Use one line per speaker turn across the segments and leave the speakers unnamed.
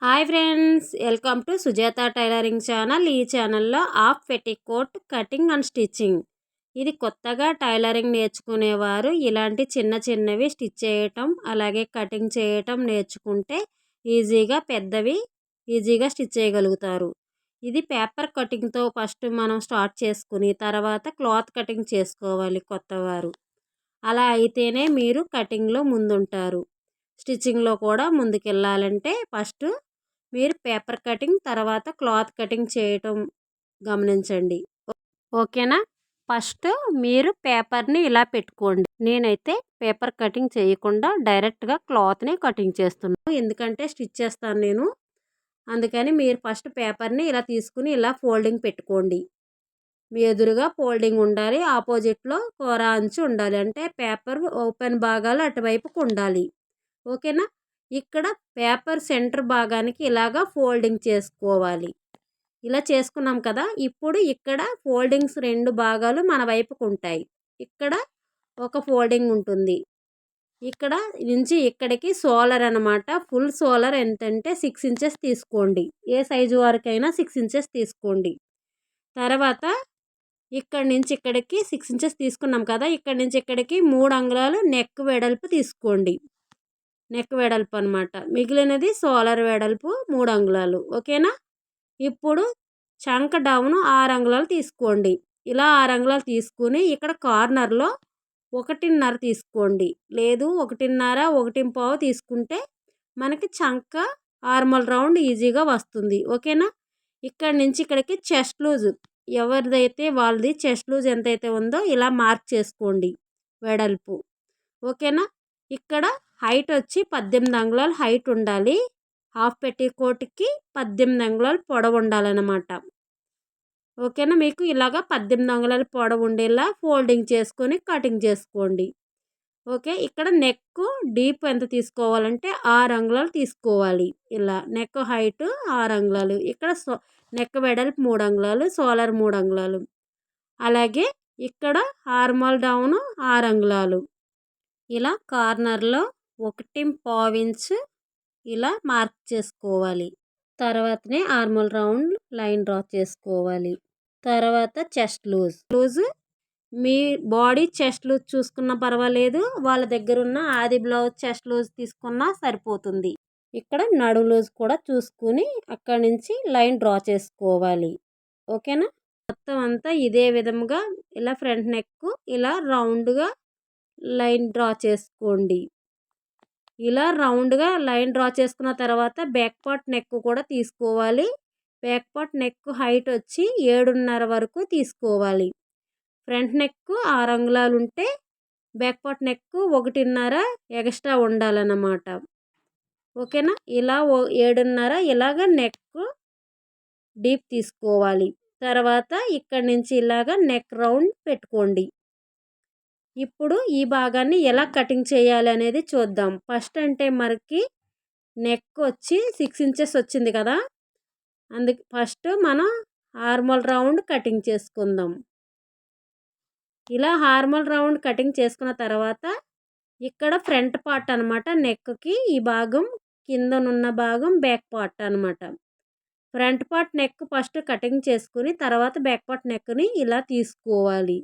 Hi friends, welcome to Sujatha tailoring channel. ఈ ఛానల్లో half petticoat cutting and stitching. ఇది కొత్తగా టైలరింగ్ నేర్చుకునేవారు ఇలాంటి చిన్న చిన్నవి స్టిచ్ చేయటం అలాగే కటింగ్ చేయటం నేర్చుకుంటే ఈజీగా పెద్దవి ఈజీగా స్టిచ్ చేయగలుగుతారు. ఇది పేపర్ కటింగ్తో ఫస్ట్ మనం స్టార్ట్ చేసుకుని తర్వాత క్లాత్ కటింగ్ చేసుకోవాలి కొత్తవారు. అలా అయితేనే మీరు కటింగ్లో ముందుంటారు. స్టిచ్చింగ్లో కూడా ముందుకెళ్ళాలంటే ఫస్ట్ మీరు పేపర్ కటింగ్ తర్వాత క్లాత్ కటింగ్ చేయటం గమనించండి. ఓకేనా? ఫస్ట్ మీరు పేపర్ని ఇలా పెట్టుకోండి. నేనైతే పేపర్ కటింగ్ చేయకుండా డైరెక్ట్గా క్లాత్ని కటింగ్ చేస్తున్నాను, ఎందుకంటే స్టిచ్ చేస్తాను నేను. అందుకని మీరు ఫస్ట్ పేపర్ని ఇలా తీసుకుని ఇలా ఫోల్డింగ్ పెట్టుకోండి. మీ ఎదురుగా ఫోల్డింగ్ ఉండాలి, ఆపోజిట్లో కూర అంచు ఉండాలి, అంటే పేపర్ ఓపెన్ భాగాలు అటువైపుకు ఉండాలి. ఓకేనా? ఇక్కడ పేపర్ సెంటర్ భాగానికి ఇలాగా ఫోల్డింగ్ చేసుకోవాలి. ఇలా చేసుకున్నాం కదా. ఇప్పుడు ఇక్కడ ఫోల్డింగ్స్ రెండు భాగాలు మన వైపుకు ఉంటాయి. ఇక్కడ ఒక ఫోల్డింగ్ ఉంటుంది. ఇక్కడ నుంచి ఇక్కడికి సోలర్ అనమాట. ఫుల్ సోలర్ ఎంతంటే 6 ఇంచెస్ తీసుకోండి. ఏ సైజు వరకైనా 6 ఇంచెస్ తీసుకోండి. తర్వాత ఇక్కడ నుంచి ఇక్కడికి 6 ఇంచెస్ తీసుకున్నాం కదా. ఇక్కడ నుంచి ఇక్కడికి 3 అంగుళాలు నెక్ వెడల్పు తీసుకోండి. నెక్ వెడల్పు అనమాట. మిగిలినది సోలర్ వెడల్పు 3 అంగుళాలు. ఓకేనా? ఇప్పుడు చంక డౌన్ 6 అంగుళాలు తీసుకోండి. ఇలా 6 అంగుళాలు తీసుకుని ఇక్కడ కార్నర్లో 1.5 తీసుకోండి. లేదు 1.5 1.15 తీసుకుంటే మనకి చంక ఆర్మల్ రౌండ్ ఈజీగా వస్తుంది. ఓకేనా? ఇక్కడ నుంచి ఇక్కడికి చెస్ట్ లూజ్ ఎవరిదైతే వాళ్ళది చెస్ట్ లూజ్ ఎంతైతే ఉందో ఇలా మార్క్ చేసుకోండి వెడల్పు. ఓకేనా? ఇక్కడ హైట్ వచ్చి 18 అంగుళాలు హైట్ ఉండాలి. హాఫ్ పెట్టికోట్కి 18 అంగుళాలు పొడవు ఉండాలన్నమాట. ఓకేనా? మీకు ఇలాగా 18 అంగుళాలు పొడవు ఉండేలా ఫోల్డింగ్ చేసుకొని కటింగ్ చేసుకోండి. ఓకే. ఇక్కడ నెక్ డీప్ ఎంత తీసుకోవాలంటే 6 అంగుళాలు తీసుకోవాలి. ఇలా నెక్ హైట్ 6 అంగుళాలు. ఇక్కడ నెక్ వెడల్పు 3 అంగుళాలు, సోలర్ 3 అంగుళాలు. అలాగే ఇక్కడ ఆర్మల్ డౌన్ 6 అంగుళాలు. ఇలా కార్నర్లో 1.5 ఇంచ్ ఇలా మార్క్ చేసుకోవాలి. తర్వాతనే ఆర్మల్ రౌండ్ లైన్ డ్రా చేసుకోవాలి. తర్వాత చెస్ట్ లూజ్ మీ బాడీ చెస్ట్ లూజ్ చూసుకున్నా పర్వాలేదు, వాళ్ళ దగ్గర ఉన్న ఆది బ్లౌజ్ చెస్ట్ లూజ్ తీసుకున్నా సరిపోతుంది. ఇక్కడ నడు లూజ్ కూడా చూసుకుని అక్కడి నుంచి లైన్ డ్రా చేసుకోవాలి. ఓకేనా? మొత్తం అంతా ఇదే విధంగా ఇలా ఫ్రంట్ నెక్ ఇలా రౌండ్గా లైన్ డ్రా చేసుకోండి. ఇలా రౌండ్గా లైన్ డ్రా చేసుకున్న తర్వాత బ్యాక్ పార్ట్ నెక్ కూడా తీసుకోవాలి. బ్యాక్ పార్ట్ నెక్ హైట్ వచ్చి 7.5 వరకు తీసుకోవాలి. ఫ్రంట్ నెక్ 6 అంగుళాలు ఉంటే బ్యాక్ పార్ట్ నెక్ 1.5 ఎక్స్ట్రా ఉండాలన్నమాట. ఓకేనా? ఇలా 7.5 ఇలాగ నెక్ డీప్ తీసుకోవాలి. తర్వాత ఇక్కడ నుంచి ఇలాగ నెక్ రౌండ్ పెట్టుకోండి. ఇప్పుడు ఈ భాగాన్ని ఎలా కటింగ్ చేయాలి అనేది చూద్దాం. ఫస్ట్ అంటే మనకి నెక్ వచ్చి 6 ఇంచెస్ వచ్చింది కదా. అందుకు ఫస్ట్ మనం ఆర్మల్ రౌండ్ కటింగ్ చేసుకుందాం. ఇలా ఆర్మల్ రౌండ్ కటింగ్ చేసుకున్న తర్వాత ఇక్కడ ఫ్రంట్ పార్ట్ అనమాట. నెక్కి ఈ భాగం కిందనున్న భాగం బ్యాక్ పార్ట్ అనమాట. Front part neck first cutting చేసుకుని తర్వాత బ్యాక్ పార్ట్ నెక్ని ఇలా తీసుకోవాలి.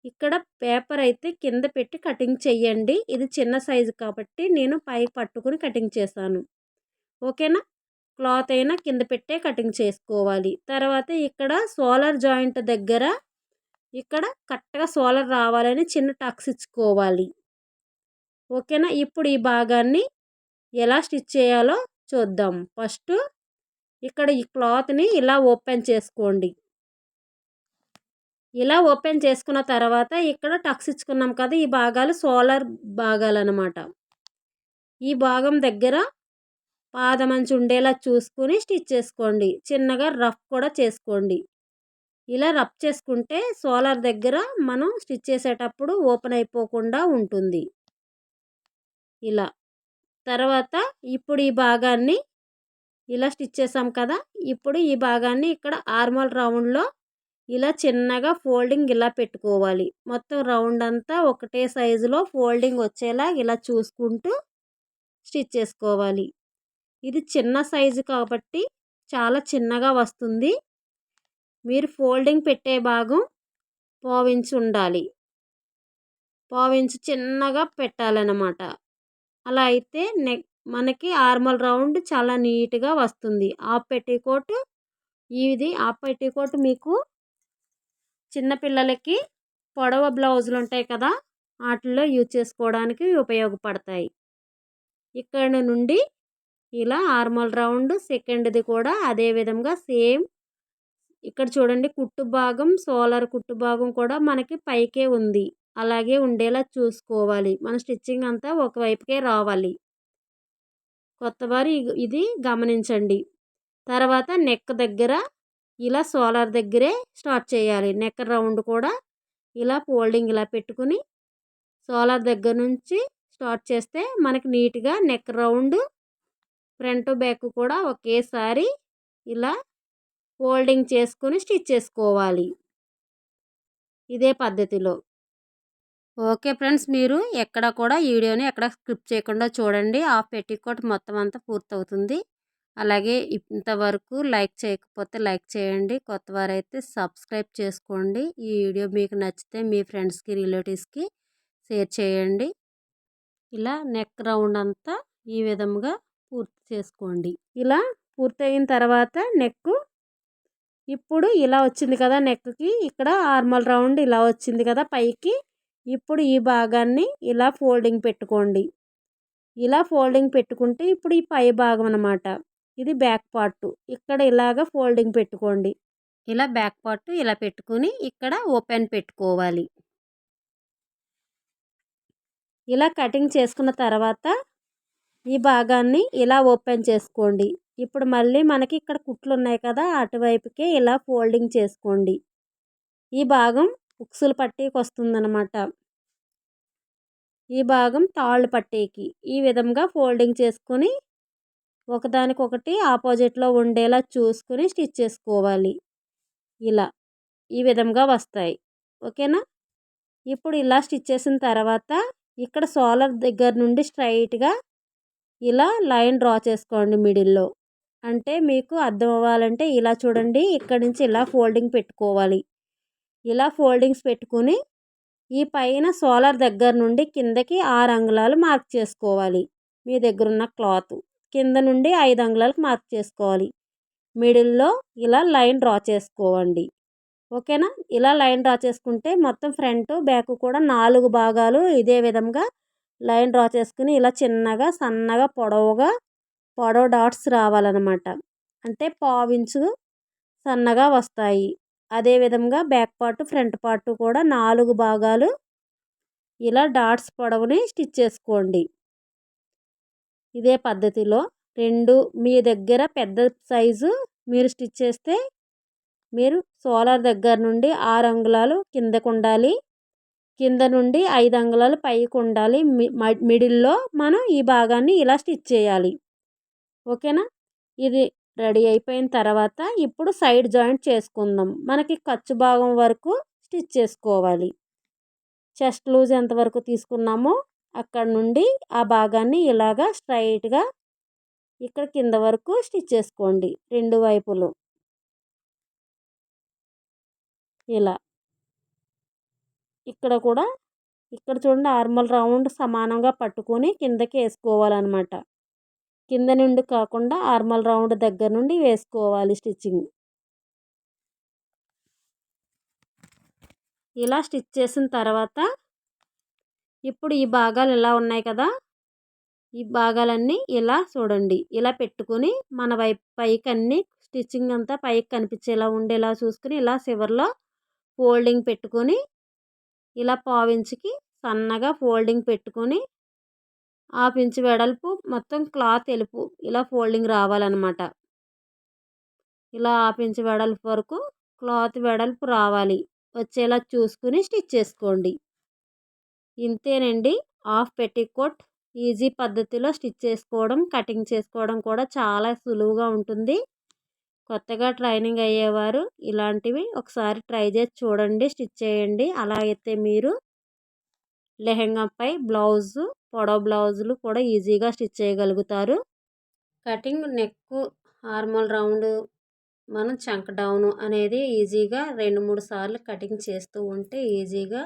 ఇక్కడ పేపర్ అయితే కింద పెట్టి కటింగ్ చెయ్యండి. ఇది చిన్న సైజు కాబట్టి నేను పైకి పట్టుకుని కటింగ్ చేశాను. ఓకేనా? క్లాత్ అయినా కింద పెట్టే కటింగ్ చేసుకోవాలి. తర్వాత ఇక్కడ సోలర్ జాయింట్ దగ్గర ఇక్కడ కరెక్ట్గా సోలర్ రావాలని చిన్న టక్స్ ఇచ్చుకోవాలి. ఓకేనా? ఇప్పుడు ఈ భాగాన్ని ఎలా స్టిచ్ చేయాలో చూద్దాం. ఫస్ట్ ఇక్కడ ఈ క్లాత్ని ఇలా ఓపెన్ చేసుకోండి. ఇలా ఓపెన్ చేసుకున్న తర్వాత ఇక్కడ టక్స్ ఇచ్చుకున్నాం కదా, ఈ భాగాలు సోలర్ భాగాలు అనమాట. ఈ భాగం దగ్గర పాదమంచు ఉండేలా చూసుకుని స్టిచ్ చేసుకోండి. చిన్నగా రఫ్ కూడా చేసుకోండి. ఇలా రఫ్ చేసుకుంటే సోలర్ దగ్గర మనం స్టిచ్ చేసేటప్పుడు ఓపెన్ అయిపోకుండా ఉంటుంది. ఇలా తర్వాత ఇప్పుడు ఈ భాగాన్ని ఇలా స్టిచ్ చేసాం కదా. ఇప్పుడు ఈ భాగాన్ని ఇక్కడ ఆర్మల్ రౌండ్లో ఇలా చిన్నగా ఫోల్డింగ్ ఇలా పెట్టుకోవాలి. మొత్తం రౌండ్ అంతా ఒకటే సైజులో ఫోల్డింగ్ వచ్చేలా ఇలా చూసుకుంటూ స్టిచ్ చేసుకోవాలి. ఇది చిన్న సైజు కాబట్టి చాలా చిన్నగా వస్తుంది. మీరు ఫోల్డింగ్ పెట్టే భాగం పావించి ఉండాలి. పావించి చిన్నగా పెట్టాలన్నమాట. అలా అయితే మనకి ఆర్మల్ రౌండ్ చాలా నీట్గా వస్తుంది. హాఫ్ పెట్టికోట్ ఇది హాఫ్ పెట్టికోట్ మీకు చిన్నపిల్లలకి పొడవ బ్లౌజులు ఉంటాయి కదా, వాటిల్లో యూజ్ చేసుకోవడానికి ఉపయోగపడతాయి. ఇక్కడ నుండి ఇలా ఆర్మల్ రౌండ్ సెకండ్ది కూడా అదే విధంగా సేమ్. ఇక్కడ చూడండి, కుట్టు భాగం సోలర్ కుట్టు భాగం కూడా మనకి పైకే ఉంది. అలాగే ఉండేలా చూసుకోవాలి. మన స్టిచ్చింగ్ అంతా ఒకవైపుకే రావాలి. కొత్తవారు ఇది గమనించండి. తర్వాత నెక్ దగ్గర ఇలా సోలర్ దగ్గరే స్టార్ట్ చేయాలి. నెక్ రౌండ్ కూడా ఇలా ఫోల్డింగ్ ఇలా పెట్టుకుని సోలర్ దగ్గర నుంచి స్టార్ట్ చేస్తే మనకి నీట్గా నెక్ రౌండ్ ఫ్రంట్ బ్యాక్ కూడా ఒకేసారి ఇలా ఫోల్డింగ్ చేసుకుని స్టిచ్ చేసుకోవాలి ఇదే పద్ధతిలో. ఓకే ఫ్రెండ్స్, మీరు ఎక్కడ కూడా వీడియోని ఎక్కడ స్కిప్ చేయకుండా చూడండి. ఆ పెట్టికోట్ మొత్తం అంతా పూర్తవుతుంది. అలాగే ఇంతవరకు లైక్ చేయకపోతే లైక్ చేయండి. కొత్తవారైతే సబ్స్క్రైబ్ చేసుకోండి. ఈ వీడియో మీకు నచ్చితే మీ ఫ్రెండ్స్కి రిలేటివ్స్కి షేర్ చేయండి. ఇలా నెక్ రౌండ్ అంతా ఈ విధంగా పూర్తి చేసుకోండి. ఇలా పూర్తయిన తర్వాత నెక్ ఇప్పుడు ఇలా వచ్చింది కదా, నెక్కి ఇక్కడ ఆర్మల్ రౌండ్ ఇలా వచ్చింది కదా పైకి. ఇప్పుడు ఈ భాగాన్ని ఇలా ఫోల్డింగ్ పెట్టుకోండి. ఇలా ఫోల్డింగ్ పెట్టుకుంటే ఇప్పుడు ఈ పై భాగం అన్నమాట, ఇది బ్యాక్ పార్ట్. ఇక్కడ ఇలాగ ఫోల్డింగ్ పెట్టుకోండి. ఇలా బ్యాక్ పార్ట్ ఇలా పెట్టుకుని ఇక్కడ ఓపెన్ పెట్టుకోవాలి. ఇలా కటింగ్ చేసుకున్న తర్వాత ఈ భాగాన్ని ఇలా ఓపెన్ చేసుకోండి. ఇప్పుడు మళ్ళీ మనకి ఇక్కడ కుట్లు ఉన్నాయి కదా, అటువైపుకే ఇలా ఫోల్డింగ్ చేసుకోండి. ఈ భాగం ఉక్సులు పట్టీకి వస్తుందన్నమాట. ఈ భాగం తాళ్ళు పట్టీకి ఈ విధంగా ఫోల్డింగ్ చేసుకొని ఒకదానికొకటి ఆపోజిట్లో ఉండేలా చూసుకుని స్టిచ్ చేసుకోవాలి. ఇలా ఈ విధంగా వస్తాయి. ఓకేనా? ఇప్పుడు ఇలా స్టిచ్ చేసిన తర్వాత ఇక్కడ సోలర్ దగ్గర నుండి స్ట్రైట్గా ఇలా లైన్ డ్రా చేసుకోండి మిడిల్లో. అంటే మీకు అర్థం అవ్వాలంటే ఇలా చూడండి, ఇక్కడ నుంచి ఇలా ఫోల్డింగ్ పెట్టుకోవాలి. ఇలా ఫోల్డింగ్స్ పెట్టుకుని ఈ పైన సోలర్ దగ్గర నుండి కిందకి 6 అంగుళాలు మార్క్ చేసుకోవాలి. మీ దగ్గర ఉన్న క్లాత్ కింద నుండి 5 అంగుళాలకు మార్క్ చేసుకోవాలి. మిడిల్లో ఇలా లైన్ డ్రా చేసుకోండి. ఓకేనా? ఇలా లైన్ డ్రా చేసుకుంటే మొత్తం ఫ్రంట్ బ్యాక్ కూడా 4 భాగాలు ఇదే విధంగా లైన్ డ్రా చేసుకుని ఇలా చిన్నగా సన్నగా పొడవు డాట్స్ రావాలన్నమాట. అంటే పావించు సన్నగా వస్తాయి. అదేవిధంగా బ్యాక్ పార్ట్ ఫ్రంట్ పార్ట్ కూడా 4 భాగాలు ఇలా డాట్స్ పొడవుని స్టిచ్ చేసుకోండి. ఇదే పద్ధతిలో మీ దగ్గర పెద్ద సైజు మీరు స్టిచ్ చేస్తే మీరు సోలర్ దగ్గర నుండి 6 అంగుళాలు కిందకు ఉండాలి, కింద నుండి 5 అంగుళాలు పైకి ఉండాలి. మిడిల్లో మనం ఈ భాగాన్ని ఇలా స్టిచ్ చేయాలి. ఓకేనా? ఇది రెడీ అయిపోయిన తర్వాత ఇప్పుడు సైడ్ జాయింట్ చేసుకుందాం. మనకి ఖర్చు భాగం వరకు స్టిచ్ చేసుకోవాలి. చెస్ట్ లూజ్ ఎంతవరకు తీసుకున్నామో అక్కడ నుండి ఆ భాగాన్ని ఇలాగా స్ట్రైట్గా ఇక్కడ కింద వరకు స్టిచ్ చేసుకోండి. 2 వైపులు ఇలా. ఇక్కడ కూడా ఇక్కడ చూడండి, ఆర్మల్ రౌండ్ సమానంగా పట్టుకొని కిందకి వేసుకోవాలన్నమాట. కింద నుండి కాకుండా ఆర్మల్ రౌండ్ దగ్గర నుండి వేసుకోవాలి స్టిచ్చింగ్. ఇలా స్టిచ్ చేసిన తర్వాత ఇప్పుడు ఈ భాగాలు ఇలా ఉన్నాయి కదా, ఈ భాగాలన్నీ ఇలా చూడండి, ఇలా పెట్టుకుని మన వైపు పైకి అన్ని స్టిచ్చింగ్ అంతా పైకి కనిపించేలా ఉండేలా చూసుకుని ఇలా చివర్లో ఫోల్డింగ్ పెట్టుకొని ఇలా పావించికి సన్నగా ఫోల్డింగ్ పెట్టుకొని 1/2 ఇంచు వెడల్పు మొత్తం క్లాత్ ఎలుపు ఇలా ఫోల్డింగ్ రావాలన్నమాట. ఇలా 1/2 ఇంచు వెడల్పు వరకు క్లాత్ వెడల్పు రావాలి, వచ్చేలా చూసుకుని స్టిచ్ చేసుకోండి. ఇంతేనండి, హాఫ్ పెట్టికోట్ ఈజీ పద్ధతిలో స్టిచ్ చేసుకోవడం, కటింగ్ చేసుకోవడం కూడా చాలా సులువుగా ఉంటుంది. కొత్తగా ట్రైనింగ్ అయ్యేవారు ఇలాంటివి ఒకసారి ట్రై చేసి చూడండి, స్టిచ్ చేయండి. అలా అయితే మీరు లెహెంగాపై పొడవు బ్లౌజులు కూడా ఈజీగా స్టిచ్ చేయగలుగుతారు. కటింగ్ నెక్ ఆర్మల్ రౌండ్ మనం చంక డౌన్ అనేది ఈజీగా 2-3 సార్లు కటింగ్ చేస్తూ ఉంటే ఈజీగా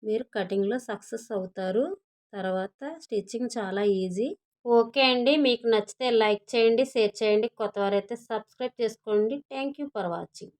మీరు కటింగ్లో సక్సెస్ అవుతారు. తర్వాత స్టిచ్చింగ్ చాలా ఈజీ. ఓకే అండి, మీకు నచ్చితే లైక్ చేయండి, షేర్ చేయండి, కొత్తవారైతే సబ్స్క్రైబ్ చేసుకోండి. Thank you for watching.